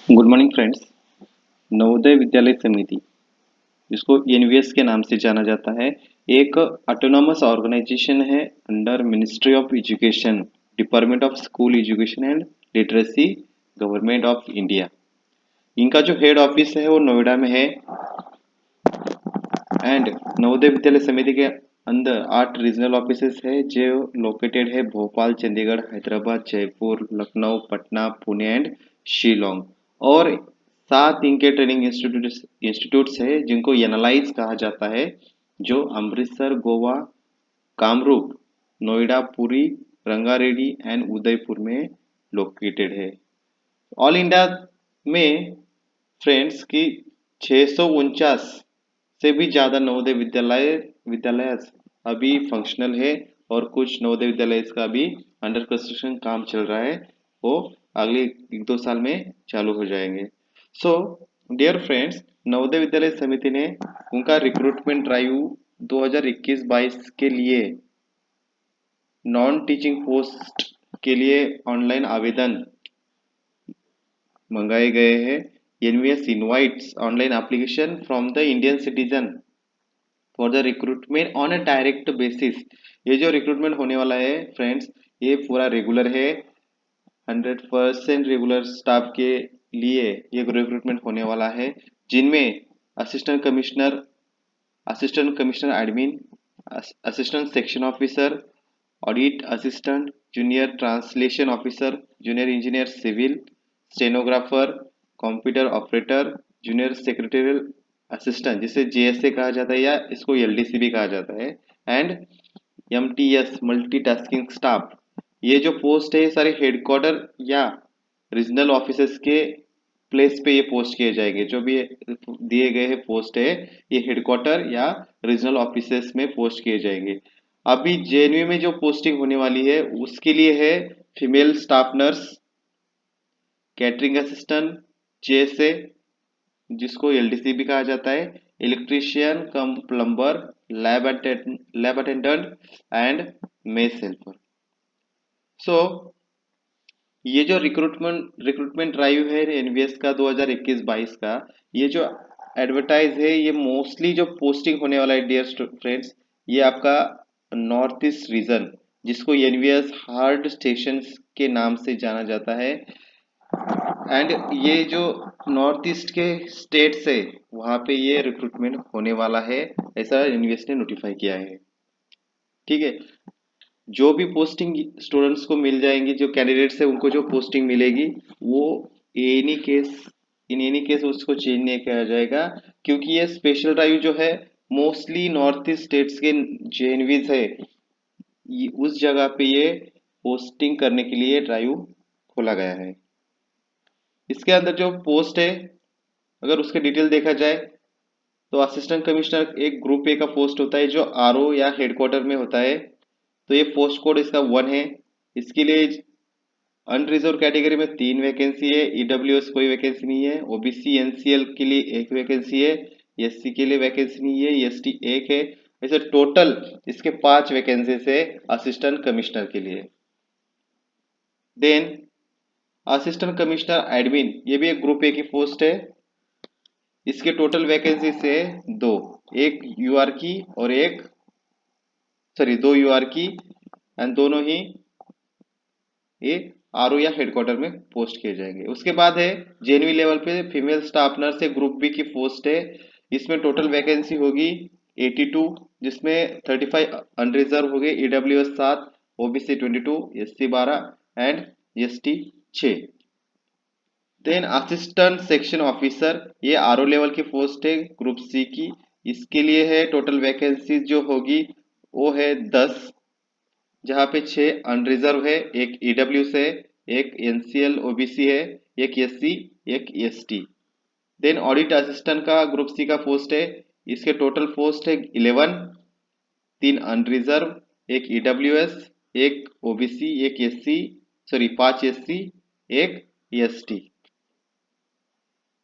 Good morning friends. Navodaya Vidyalaya समिति, जिसको NVS के नाम से जाना जाता है, एक ऑटोनॉमस ऑर्गेनाइजेशन है under ministry of education, department of school education and literacy, government of India. इनका जो हेड ऑफिस है वो नोएडा में है। एंड नवोदय विद्यालय समिति के अंदर 8 रीजनल ऑफिसेस है जो लोकेटेड है भोपाल, चंडीगढ़, हैदराबाद, जयपुर, लखनऊ, पटना, पुणे एंड शिलोंग। और 7 इनके ट्रेनिंग इंस्टीट्यूट्स है जिनको एनालाइज कहा जाता है, जो अमृतसर, गोवा, कामरूप, नोएडा, पुरी, रंगारेड्डी एंड उदयपुर में लोकेटेड है। ऑल इंडिया में फ्रेंड्स की 649 से भी ज्यादा नवोदय विद्यालय अभी फंक्शनल है, और कुछ नवोदय विद्यालय का अभी अंडर कंस्ट्रक्शन काम चल रहा है, वो अगले 1-2 साल में चालू हो जाएंगे। So dear friends, Navodaya Vidyalaya समिति ने उनका रिक्रूटमेंट ड्राइव 2021-22 के लिए नॉन टीचिंग पोस्ट के लिए ऑनलाइन आवेदन मंगाए गए हैं। NVS invites online application from the Indian citizen for the recruitment on a direct basis. ये जो रिक्रूटमेंट होने वाला है फ्रेंड्स, ये पूरा रेगुलर है। 100% रेगुलर स्टाफ के लिए ये रिक्रूटमेंट होने वाला है, जिनमें assistant commissioner admin, assistant section officer, audit assistant, junior translation officer, junior engineer civil, stenographer, computer operator, junior secretarial assistant जिसे जेएसए कहा जाता है या इसको एलडीसी भी कहा जाता है, एंड एमटीएस मल्टीटास्किंग स्टाफ। ये जो पोस्ट है सारे हेडक्वार्टर या रीजनल ऑफिसेस के प्लेस पे ये पोस्ट किए जाएंगे। जो भी दिए गए हैं पोस्ट है, ये हेडक्वार्टर या रीजनल ऑफिसेस में पोस्ट किए जाएंगे। अभी जेएनयू में जो पोस्टिंग होने वाली है उसके लिए है female staff nurse, catering assistant, JSA जिसको एलडीसी भी कहा जाता है, electrician cum plumber, lab attendant and mess helper. So ये जो रिक्रूटमेंट ड्राइव है एनवीएस का 2021-22 का, ये जो एडवर्टाइज है, ये मोस्टली जो पोस्टिंग होने वाला है डियर फ्रेंड्स, ये आपका नॉर्थ ईस्ट रीजन, जिसको एनवीएस हार्ड स्टेशन के नाम से जाना जाता है। एंड ये जो नॉर्थ ईस्ट के स्टेट्स है वहां पे ये रिक्रूटमेंट होने वाला है, ऐसा एनवीएस ने नोटिफाई किया है। ठीक है, जो भी पोस्टिंग स्टूडेंट्स को मिल जाएंगी, जो कैंडिडेट्स है उनको जो पोस्टिंग मिलेगी, वो any case in any case उसको चेंज नहीं किया जाएगा, क्योंकि ये स्पेशल ड्राइव जो है मोस्टली नॉर्थ ईस्ट स्टेट्स के जेएनवीज है, उस जगह पे ये पोस्टिंग करने के लिए ड्राइव खोला गया है। इसके अंदर जो पोस्ट है, अगर उसके डिटेल देखा जाए तो असिस्टेंट कमिश्नर एक ग्रुप ए का पोस्ट होता है जो आरओ या हेडक्वार्टर में होता है। तो ये पोस्ट कोड इसका 1 है। इसके लिए अनरिजर्व कैटेगरी में 3 वैकेंसी है, ईडब्ल्यूएस कोई वैकेंसी नहीं है, ओबीसी एनसीएल के लिए 1 वैकेंसी है, एससी के लिए वैकेंसी नहीं है, एसटी 1 है। ऐसे टोटल इसके 5 वैकेंसी है असिस्टेंट कमिश्नर के लिए। देन असिस्टेंट कमिश्नर एडमिन, ये भी एक ग्रुप ए की पोस्ट है। इसके टोटल वैकेंसी से 2, एक यूआर की और एक सॉरी 2 यूआर की, एंड दोनों ही ये आरओ या हेडक्वार्टर में पोस्ट किए जाएंगे। उसके बाद है जेएनवी लेवल पे फीमेल स्टाफ नर्स से ग्रुप बी की पोस्ट है। इसमें टोटल वैकेंसी होगी 82, जिसमें 35 अनरिजर्व हो गए, EWS 7, OBC 22, SC 12 and ST 6। Then assistant section officer, ये आरओ लेवल की पोस्ट है ग्रुप सी की। इसके लिए है टोटल वैकेंसी जो होगी वो है 10, जहाँ पे 6 अनरिजर्व है, एक ईडब्ल्यू से, एक एनसीएल ओबीसी है, एक एससी, एक एसटी। देन ऑडिट असिस्टेंट का ग्रुप सी का पोस्ट है। इसके टोटल पोस्ट है 11, 3 अनरिजर्व, एक ईडब्ल्यूएस, एक ओबीसी, एक एससी, सॉरी 5 एससी, एक ST.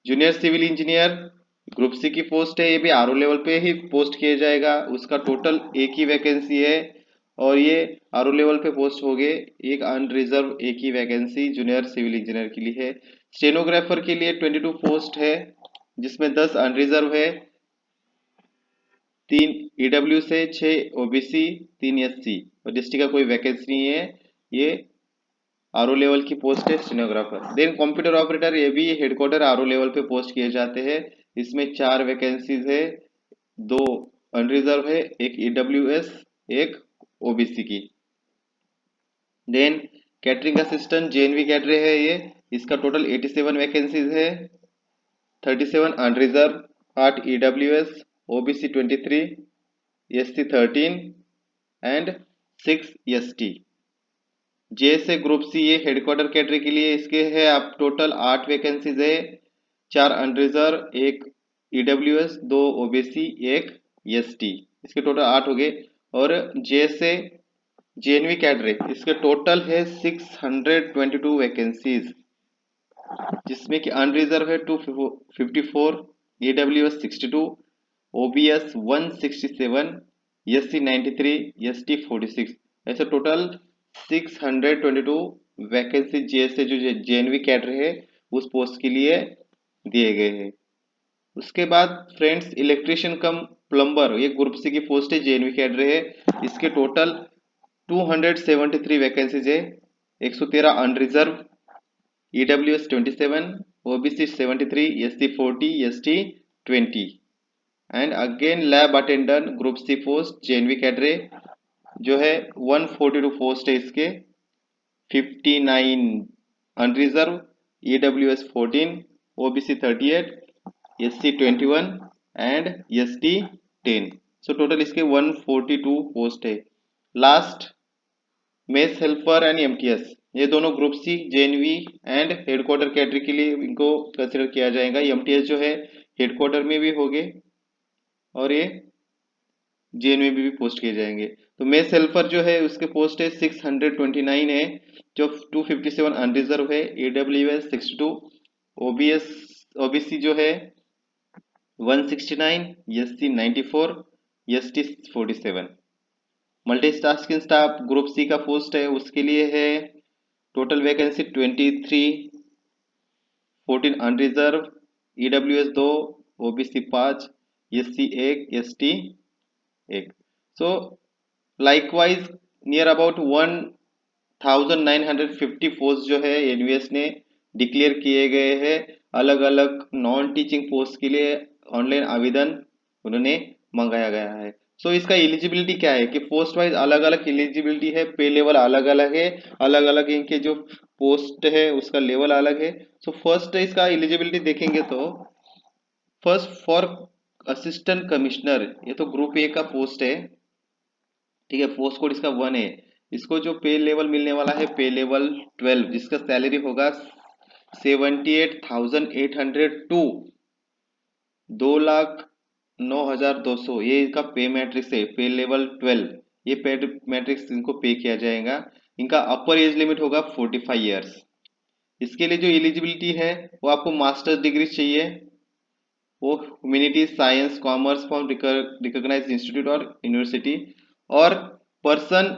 Junior civil engineer group C की पोस्ट है, ये भी आरओ लेवल पे ही पोस्ट किया जाएगा। उसका टोटल एक ही वैकेंसी है और ये आरओ लेवल पे पोस्ट हो गए। एक अनरिजर्व एक ही वैकेंसी जूनियर सिविल इंजीनियर के लिए है। स्टेनोग्राफर के लिए 22 पोस्ट है, जिसमें 10 अनरिजर्व है, 3 ईडब्ल्यू से, 6 ओबीसी, 3 एससी, और डिस्ट्रिक्ट का कोई वैकेंसी नहीं है। ये आरओ लेवल की पोस्ट है स्टेनोग्राफर। देन कंप्यूटर ऑपरेटर, ये भी हेडक्वार्टर आरओ लेवल पे पोस्ट किए जाते हैं। इसमें 4 वैकेंसीज है, 2 अनरिजर्व है, एक ईडब्ल्यूएस, एक ओबीसी की। Then catering assistant JNV cadre है ये, इसका टोटल 87 वैकेंसीज है, 37 unreserved, 8 EWS, OBC 23, SC 13 and 6 ST. JSA group C ये हेडक्वार्टर कैटरे के लिए इसके है आप टोटल 8 वैकेंसीज है, 4 अनरिजर्व, एक ईडब्ल्यूएस, 2 ओबीसी, एक एसटी, इसके टोटल 8 हो गए। और जेएसए जेएनवी कैडरे इसके टोटल है 622 वैकेंसीज, जिसमें कि अनरिजर्व है 254, ईडब्ल्यूएस 62, ओबीएस 167, एससी 93, एसटी 46, ऐसे टोटल 622 वैकेंसी जेएसए जो जेएनवी कैडर है उस पोस्ट के लिए दिए गए हैं। उसके बाद फ्रेंड्स इलेक्ट्रिशियन कम प्लम्बर ये ग्रुप सी की पोस्ट है, जेएनवी कैडर है, इसके टोटल 273 वैकेंसीज है, 113 unreserved, EWS 27, OBC 73, SC 40, ST 20 and again lab attendant group C post JNV cadre जो है 142 पोस्ट है इसके, 59 unreserved, EWS 14, OBC 38, SC 21 and ST 10। So total इसके 142 पोस्ट है। Last mess helper and MTS ये दोनों group C JNV and headquarter category के लिए इनको कंसिडर किया जाएगा। एमटीएस जो है हेडक्वार्टर में भी होंगे और ये जेएनवी में भी पोस्ट किए जाएंगे। तो मेस हेल्पर जो है उसके पोस्ट है 629 है, जो 257 अनरिजर्व है, ईडब्ल्यूएस 62, ओबीएस ओबीसी जो है 169, SC 94, ST 47। Multitasking staff group C का पोस्ट है उसके लिए है total vacancy 23, 14 unreserved, EWS 2, OBC 5, SC 1, ST 1। So likewise near about 1950 post जो है एनवीएस ने डिक्लेयर किए गए हैं अलग अलग नॉन टीचिंग पोस्ट के लिए। ऑनलाइन आवेदन उन्होंने मंगाया गया है। सो इसका एलिजिबिलिटी क्या है कि पोस्ट वाइज अलग अलग एलिजिबिलिटी है, पे लेवल अलग अलग है, अलग अलग इनके जो पोस्ट है उसका लेवल अलग है। सो फर्स्ट इसका एलिजिबिलिटी देखेंगे तो फर्स्ट फॉर असिस्टेंट कमिश्नर ये तो ग्रुप ए का पोस्ट है, ठीक है, पोस्ट कोड इसका 1 है। इसको जो पे लेवल मिलने वाला है पे लेवल 12, जिसका सैलरी होगा 78,800 टू 2,09,200, ये इनका पे मैट्रिक्स है, पे लेवल 12, ये पे मैट्रिक्स इनको पे किया जाएगा। इनका अपर एज लिमिट होगा 45 ईयर्स। इसके लिए जो एलिजिबिलिटी है वो आपको मास्टर्स डिग्री चाहिए, वो humanities science commerce from recognised institute और यूनिवर्सिटी। और पर्सन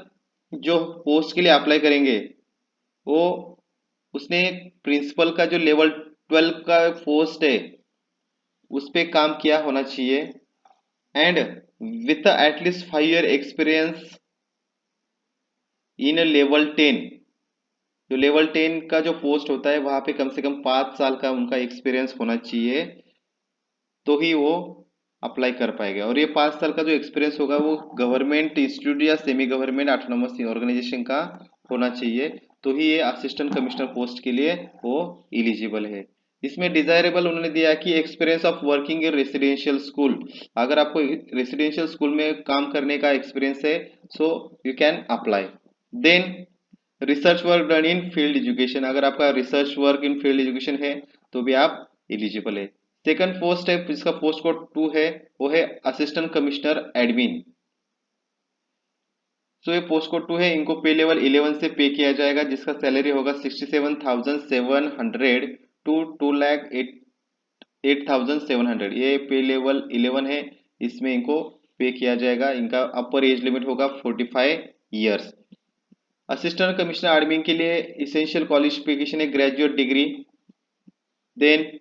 जो पोस्ट के लिए अप्लाई करेंगे वो उसने प्रिंसिपल का जो लेवल 12 का पोस्ट है उस पे काम किया होना चाहिए and with at least 5 year experience in level 10। जो लेवल 10 का जो पोस्ट होता है वहां पे कम से कम 5 साल का उनका एक्सपीरियंस होना चाहिए, तो ही वो अप्लाई कर पाएगा। और ये 5 साल का जो एक्सपीरियंस होगा वो गवर्नमेंट इंस्टीट्यूट या सेमी गवर्नमेंट ऑटोनोमस ऑर्गेनाइजेशन का होना चाहिए, तो ही ये असिस्टेंट कमिश्नर पोस्ट के लिए वो एलिजिबल है। इसमें डिजायरेबल उन्होंने दिया कि experience of working in residential school, अगर आपको रेसिडेंशियल स्कूल में काम करने का एक्सपीरियंस है so you can apply. Then research work done in field education, अगर आपका research work in field education है तो भी आप एलिजिबल है। सेकंड पोस्ट है जिसका पोस्ट कोड 2 है, वो है असिस्टेंट कमिश्नर एडमिन। सो ये पोस्ट कोड 2 है, इनको पे लेवल 11 से पे किया जाएगा, जिसका सैलरी होगा 67,700 टू 2,08,700। ये पे लेवल 11 है, इसमें इनको पे किया जाएगा। इनका अपर एज लिमिट होगा 45 ईयर्स। असिस्टेंट कमिश्नर एडमिन के लिए इसेंशियल क्वालिफिकेशन है graduate degree, then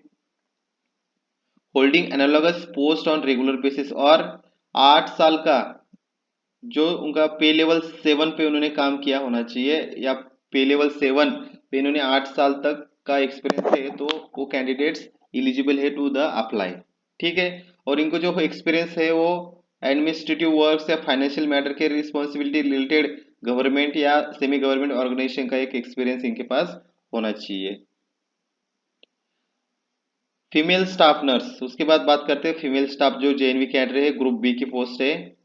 holding analogous post on regular basis, और 8 साल का जो उनका पे लेवल 7 पे उन्होंने काम किया होना चाहिए, या पे लेवल 7 पे इन्होंने 8 साल तक का एक्सपीरियंस है, तो वो कैंडिडेट्स इलिजिबल है टू द अप्लाई। ठीक है। और इनको जो एक्सपीरियंस है वो एडमिनिस्ट्रेटिव वर्क्स या फाइनेंशियल मैटर के रिस्पॉन्सिबिलिटी रिलेटेड गवर्नमेंट या सेमी गवर्नमेंट ऑर्गेनाइजेशन का एक एक्सपीरियंस इनके पास होना चाहिए। फीमेल स्टाफ नर्स, उसके बाद बात करते हैं फीमेल स्टाफ जो जेएनवी कैडर है, ग्रुप बी की पोस्ट है।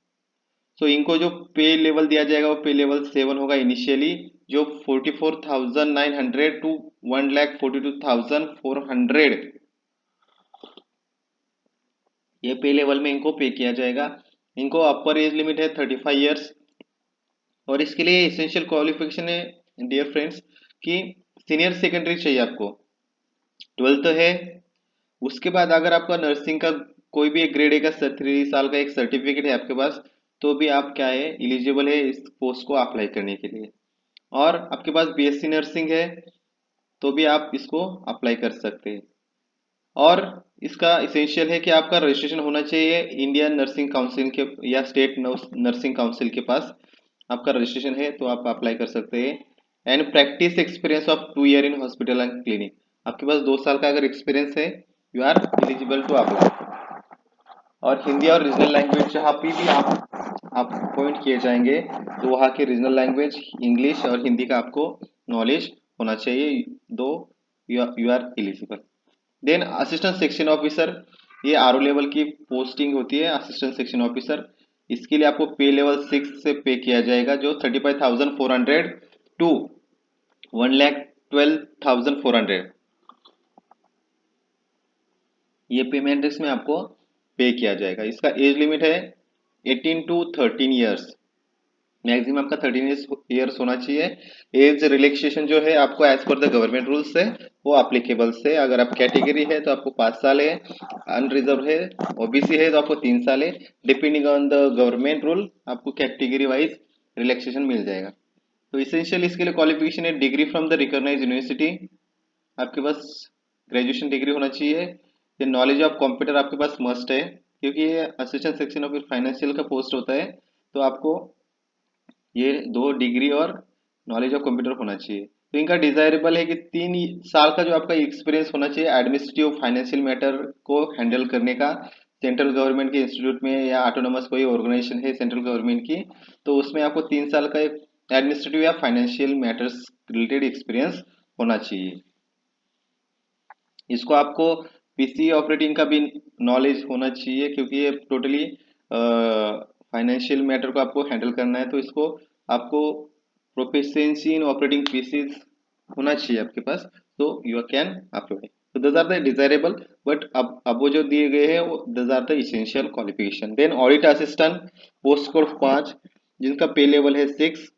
तो इनको जो पे लेवल दिया जाएगा वो पे लेवल 7 होगा इनिशियली, जो 44,900 टू 1,42,400 ये पे लेवल में इनको पे किया जाएगा। इनको अपर एज लिमिट है 35 ईयर्स, और इसके लिए एसेंशियल क्वालिफिकेशन है डियर फ्रेंड्स कि सीनियर सेकेंडरी चाहिए आपको, 12th है। उसके बाद अगर आपका नर्सिंग का कोई भी एक ग्रेड ए का 3 साल का एक सर्टिफिकेट है आपके पास, तो भी आप क्या है इलिजिबल है इस पोस्ट को अप्लाई करने के लिए। और आपके पास बीएससी नर्सिंग है तो भी आप इसको अप्लाई कर सकते हैं। और इसका इसेंशियल है कि आपका रजिस्ट्रेशन होना चाहिए इंडियन नर्सिंग काउंसिल के या स्टेट नर्सिंग काउंसिल के पास, आपका रजिस्ट्रेशन है तो आप अप्लाई कर सकते हैं। And practice experience of 2 year in hospital and clinic, आपके पास 2 साल का अगर एक्सपीरियंस है you are eligible to apply. और हिंदी और रीजनल लैंग्वेज जहाँ पे भी आप अपॉइंट किए जाएंगे तो वहाँ की रीजनल लैंग्वेज इंग्लिश और हिंदी का आपको नॉलेज होना चाहिए, दो you are eligible. Then assistant section officer, ये आरओ लेवल की पोस्टिंग होती है असिस्टेंट सेक्शन ऑफिसर। इसके लिए आपको पे लेवल 6 से पे किया जाएगा, जो 35,400 टू 1,12,400 ये पेमेंट इसमें आपको पे किया जाएगा। इसका एज लिमिट है 18 टू 13 ईयर्स, मैक्सिमम आपका 13 ईयर्स होना चाहिए। एज रिलैक्सेशन जो है आपको as per the government rules है वो अप्लीकेबल से, अगर आप कैटेगरी है तो आपको 5 साल है, अनरिजर्व है, ओबीसी है तो आपको 3 साल है। Depending on the government rule आपको कैटेगरी वाइज रिलैक्सेशन मिल जाएगा। तो इसेंशियल इसके लिए क्वालिफिकेशन है degree from the recognise university, आपके पास ग्रेजुएशन डिग्री होना चाहिए। ये नॉलेज ऑफ कंप्यूटर आपके पास मस्ट है, क्योंकि ये असिस्टेंट सेक्शन ऑफ फाइनेंशियल का पोस्ट होता है, तो आपको ये 2 डिग्री और नॉलेज ऑफ कंप्यूटर होना चाहिए। तो इनका डिजायरेबल है कि 3 साल का जो आपका एक्सपीरियंस होना चाहिए एडमिनिस्ट्रेटिव फाइनेंशियल मैटर को हैंडल करने का, सेंट्रल गवर्नमेंट के इंस्टीट्यूट में या ऑटोनोमस कोई ऑर्गेनाइजेशन है सेंट्रल गवर्नमेंट की, तो उसमें आपको 3 साल का एक एडमिनिस्ट्रेटिव या फाइनेंशियल मैटर्स रिलेटेड एक्सपीरियंस होना चाहिए। इसको आपको पीसी ऑपरेटिंग का भी नॉलेज होना चाहिए, क्योंकि ये टोटली फाइनेंशियल मैटर को आपको हैंडल करना है, तो इसको आपको प्रोफिशिएंसी इन ऑपरेटिंग पीसीज होना चाहिए आपके पास, तो यू कैन अप्लाई। तो दस आर द डिजायरेबल, बट अब वो जो दिए गए हैं वो दस are the essential qualification. Then audit assistant post code 5, जिनका पे लेवल है 6,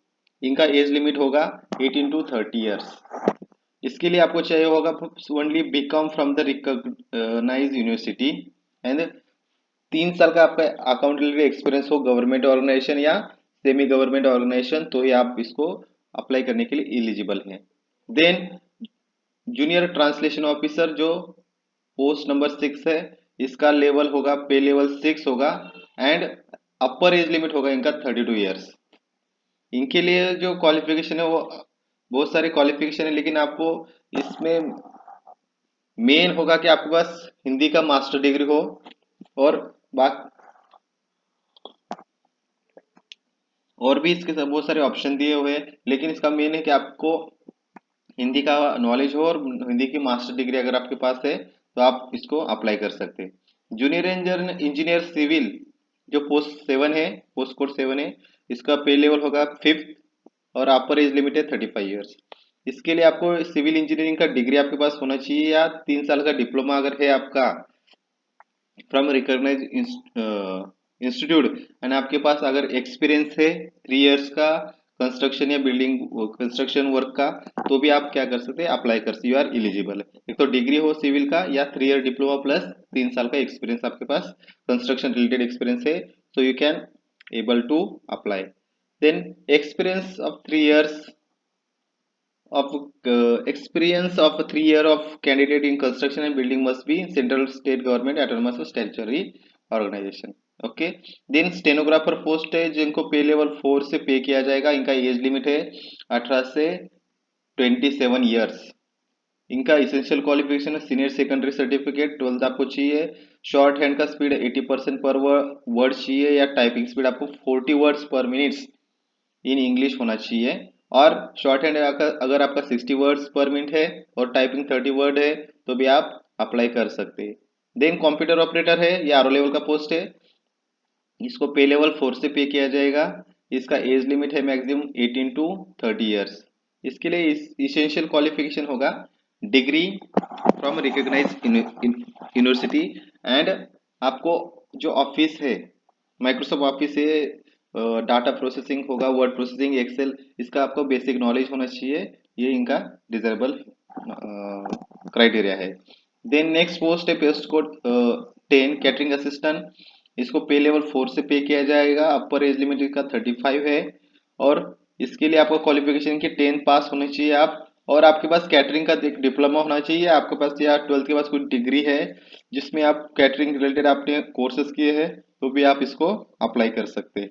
इनका एज लिमिट होगा 18 टू 30 ईयर्स। इसके लिए आपको चाहिए होगा only BCom from the recognise university, and 3 साल का आपका अकाउंट रिलेटेड एक्सपीरियंस हो गवर्नमेंट ऑर्गेनाइजेशन या सेमी गवर्नमेंट ऑर्गेनाइजेशन, तो ही आप इसको अप्लाई करने के लिए एलिजिबल हैं। देन जूनियर ट्रांसलेशन ऑफिसर जो पोस्ट नंबर 6 है, इसका लेवल होगा पे लेवल 6 होगा, एंड अपर एज लिमिट होगा इनका 32 ईयर्स। इनके लिए जो क्वालिफिकेशन है वो बहुत सारे क्वालिफिकेशन है, लेकिन आपको इसमें मेन होगा कि आपके पास हिंदी का मास्टर डिग्री हो, और बाकी और भी इसके साथ बहुत सारे ऑप्शन दिए हुए हैं, लेकिन इसका मेन है कि आपको हिंदी का नॉलेज हो और हिंदी की मास्टर डिग्री अगर आपके पास है तो आप इसको अप्लाई कर सकते हैं। जूनियर इंजीनियर सिविल जो पोस्ट 7 है, पोस्ट कोड 7 है, इसका पे लेवल होगा 5th, और अपर एज लिमिट है 35 ईयर्स। इसके लिए आपको सिविल इंजीनियरिंग का डिग्री आपके पास होना चाहिए, या 3 साल का डिप्लोमा अगर है आपका फ्रॉम रिकॉग्नाइज इंस्टीट्यूट, एंड आपके पास अगर एक्सपीरियंस है 3 ईयर्स का कंस्ट्रक्शन या बिल्डिंग कंस्ट्रक्शन वर्क का, तो भी आप क्या कर सकते हैं अप्लाई कर सकते, यू आर एलिजिबल। एक तो डिग्री हो सिविल का या 3 ईयर डिप्लोमा प्लस 3 साल का एक्सपीरियंस आपके पास कंस्ट्रक्शन रिलेटेड एक्सपीरियंस है, so you can able to apply. Then experience of 3 years of experience of 3 year of candidate in construction and building must be in central state government autonomous or statutory organization. Okay, then stenographer post है जिनको पे level 4 से पे किया जाएगा, इनका as limit है 18 से 27 ईयर्स। इनका इसेंशियल क्वालिफिकेशन है सीनियर सेकेंडरी सर्टिफिकेट 12th आपको चाहिए। शॉर्ट हैंड का स्पीड 80% पर वर्ड चाहिए, या टाइपिंग स्पीड आपको 40 वर्ड्स पर मिनट्स इन इंग्लिश होना चाहिए। और शॉर्ट हैंड अगर आपका 60 वर्ड्स पर मिनट है और टाइपिंग 30 वर्ड है तो भी आप अप्लाई कर सकते हैं। देन कंप्यूटर ऑपरेटर है, ये आरओ लेवल का पोस्ट है, इसको पे लेवल 4 से पे किया जाएगा। इसका एज लिमिट है मैक्सिमम 18 टू 30 ईयर्स। इसके लिए इसेंशियल क्वालिफिकेशन होगा degree from recognise university, and आपको जो ऑफिस है माइक्रोसॉफ्ट ऑफिस से डाटा प्रोसेसिंग होगा, वर्ड प्रोसेसिंग, एक्सेल, इसका आपको बेसिक नॉलेज होना चाहिए। ये इनका डिजरेबल क्राइटेरिया है। देन नेक्स्ट पोस्ट है पोस्ट कोड 10 कैटरिंग असिस्टेंट, इसको पे लेवल 4 से पे किया जाएगा। अपर एज लिमिट इसका 35 है, और इसके लिए आपको क्वालिफिकेशन की 10 पास होनी चाहिए आप, और आपके पास कैटरिंग का डिप्लोमा होना चाहिए आपके पास, या 12th के पास कोई डिग्री है जिसमें आप कैटरिंग रिलेटेड आपने कोर्सेज किए हैं तो भी आप इसको अप्लाई कर सकते हैं।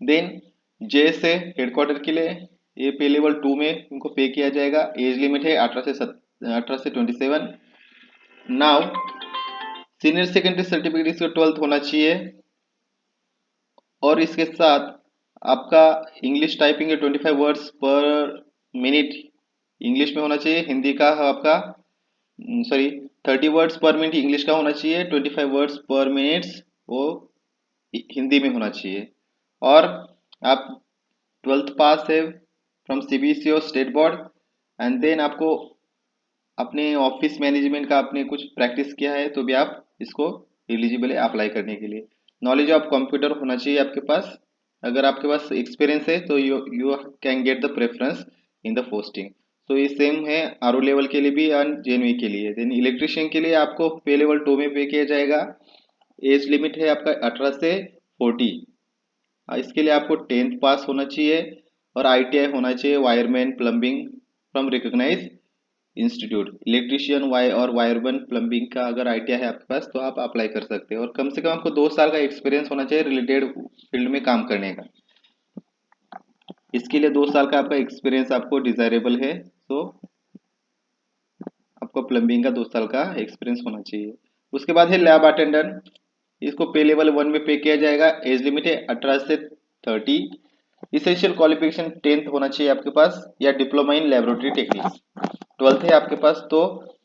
देन जे से हेडक्वार्टर के लिए ये पे लेवल 2 में इनको पे किया जाएगा। एज लिमिट है 18 से 27। नाउ सीनियर सेकेंडरी सर्टिफिकेट इसका 12th होना चाहिए, और इसके साथ आपका इंग्लिश टाइपिंग है 25 वर्ड्स पर मिनट इंग्लिश में होना चाहिए। हिंदी का आपका सॉरी 30 वर्ड्स पर मिनट इंग्लिश का होना चाहिए, 25 वर्ड्स पर मिनट्स वो हिंदी में होना चाहिए। और आप 12th पास है फ्रॉम सीबीएसई और स्टेट बोर्ड, एंड देन आपको अपने ऑफिस मैनेजमेंट का आपने कुछ प्रैक्टिस किया है तो भी आप इसको एलिजिबल है अप्लाई करने के लिए। नॉलेज ऑफ कंप्यूटर होना चाहिए आपके पास, अगर आपके पास एक्सपीरियंस है तो you can get the preference in the posting. तो ये सेम है आरओ लेवल के लिए भी एंड जेएनवी के लिए। देन इलेक्ट्रिशियन के लिए आपको पे लेवल 2 में पे किया जाएगा। एज लिमिट है आपका 18 से 40। इसके लिए आपको 10th पास होना चाहिए, और आईटीआई होना चाहिए wireman plumbing from recognise institute. Electrician और वायरमैन प्लम्बिंग का अगर आईटीआई है आपके पास तो आप अप्लाई कर सकते हैं, और कम से कम आपको 2 साल का एक्सपीरियंस होना चाहिए रिलेटेड फील्ड में काम करने का। इसके लिए 2 साल का आपका एक्सपीरियंस आपको डिजायरेबल है, तो आपको प्लम्बिंग का 2 साल का एक्सपीरियंस होना चाहिए। उसके बाद है लैब अटेंडेंट, इसको पे लेवल 1 में पे किया जाएगा। एज लिमिट है 18 से 30। इसेंशियल क्वालिफिकेशन 10th होना चाहिए आपके पास, या diploma in laboratory techniques. 12th है आपके पास तो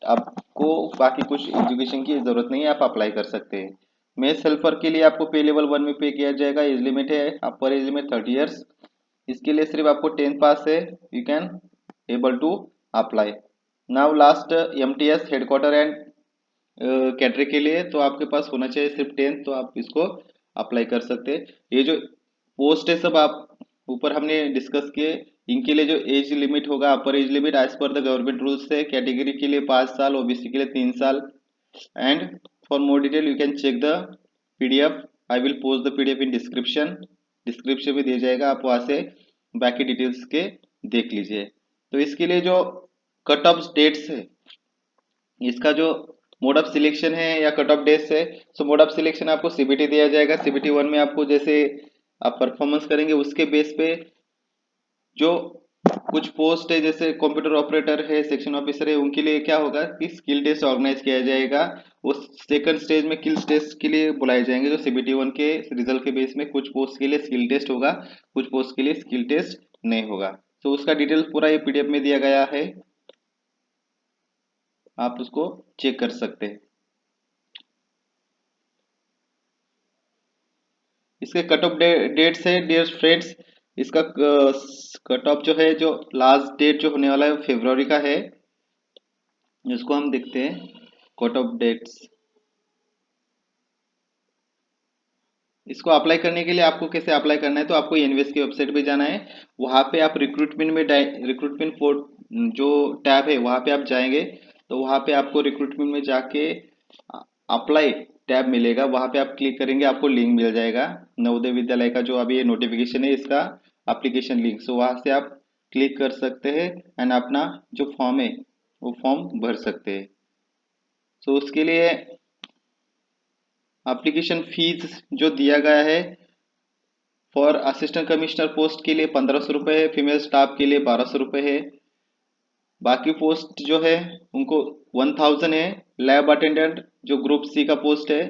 आपको बाकी कुछ एजुकेशन की जरूरत नहीं है, आप अप्लाई कर सकते हैं। मेस हेल्पर के लिए आपको पे लेवल 1 में पे किया जाएगा। एज लिमिट है अपर एज लिमिट 30 ईयर्स। इसके लिए सिर्फ आपको 10th पास है, you can able to apply. Now last MTS headquarter and कैटरे के लिए तो आपके पास होना चाहिए सिर्फ 10th, तो आप इसको अप्लाई कर सकते हैं। ये जो पोस्ट है सब आप ऊपर हमने डिस्कस किए, इनके लिए जो एज लिमिट होगा upper age limit as per the government rules है। कैटेगरी के लिए 5 साल, ओबीसी के लिए 3 साल। And for more detail you can check the PDF, I will post the PDF in description, description में दिया जाएगा, आप वहां से बाकी डिटेल्स के देख लीजिए। तो इसके लिए जो कट ऑफ डेट्स है, इसका जो मोड ऑफ सिलेक्शन है या कट ऑफ डेट्स है, सो मोड ऑफ सिलेक्शन आपको सीबीटी दिया जाएगा। सीबीटी 1 में आपको जैसे आप परफॉर्मेंस करेंगे उसके बेस पे जो कुछ पोस्ट है जैसे कंप्यूटर ऑपरेटर है, सेक्शन ऑफिसर है, उनके लिए क्या होगा कि स्किल टेस्ट ऑर्गेनाइज किया जाएगा। उस सेकंड स्टेज में किल टेस्ट के लिए बुलाए जाएंगे, जो सीबीटी 1 के रिजल्ट के बेस में कुछ पोस्ट के लिए स्किल टेस्ट होगा, कुछ पोस्ट के लिए स्किल टेस्ट नहीं होगा। तो उसका डिटेल पूरा ये पीडीएफ में दिया गया है, आप उसको चेक कर सकते हैं। इसके कट ऑफ डेट्स है डियर फ्रेंड्स, इसका कट ऑफ जो है, जो लास्ट डेट जो होने वाला है फरवरी का है, इसको हम देखते हैं कट ऑफ डेट्स। इसको अप्लाई करने के लिए आपको कैसे अप्लाई करना है, तो आपको एनवीएस की वेबसाइट पे जाना है। वहां पे आप रिक्रूटमेंट में रिक्रूटमेंट पोर्ट जो टैब है वहां पे आप जाएंगे, तो वहां पे आपको रिक्रूटमेंट में जाके अप्लाई टैब मिलेगा, वहां पे आप क्लिक करेंगे, आपको लिंक मिल जाएगा नवोदय विद्यालय का, जो अभी ये नोटिफिकेशन है इसका एप्लीकेशन लिंक। सो वहां से आप क्लिक कर सकते हैं एंड अपना जो फॉर्म है वो फॉर्म भर सकते हैं। सो उसके लिए एप्लीकेशन फीस जो दिया गया है, फॉर असिस्टेंट कमिश्नर पोस्ट के लिए 1500 रुपये है, फीमेल स्टाफ के लिए 1200 रुपये है। बाकी पोस्ट जो है उनको 1000 है। लैब अटेंडेंट जो ग्रुप सी का पोस्ट है,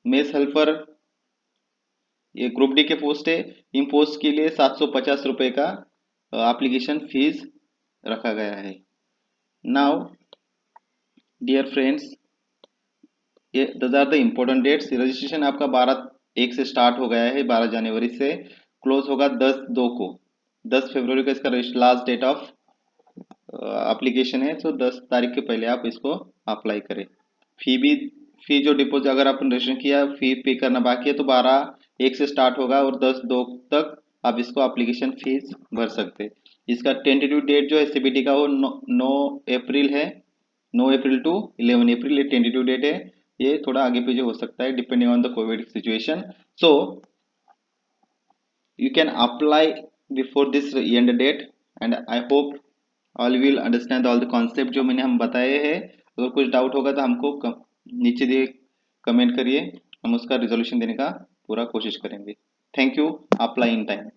मेस हेल्पर ये ग्रुप डी के पोस्ट है, इन पोस्ट के लिए 750 रुपये का एप्लीकेशन फीस रखा गया है। नाउ डियर फ्रेंड्स, ये these are the important dates. Registration आपका 12/1 से स्टार्ट हो गया है, 12 जनवरी से क्लोज होगा 10/2 को। 10 फरवरी का इसका लास्ट डेट ऑफ एप्लीकेशन है। तो 10 तारीख के पहले आप इसको अप्लाई करें। फी भी, फी जो डिपॉजिट अगर आपने रजिस्ट्रेशन किया, फी पे करना बाकी है तो 12/1 से स्टार्ट होगा और 10/2 तक आप इसको एप्लीकेशन फीस भर सकते हैं। इसका टेंटेटिव डेट जो है सीबीटी का वो 9 अप्रैल है। 9 अप्रैल टू 11 अप्रैल ये टेंटेटिव डेट है। ये थोड़ा आगे पीछे हो सकता है depending on the Covid situation. So you can apply before this end date and I hope all will understand all the concept जो मैंने हम बताए हैं। अगर कुछ डाउट होगा तो हमको नीचे दिए कमेंट करिए, हम उसका रिजोल्यूशन देने का पूरा कोशिश करेंगे। Thank you. Apply in time.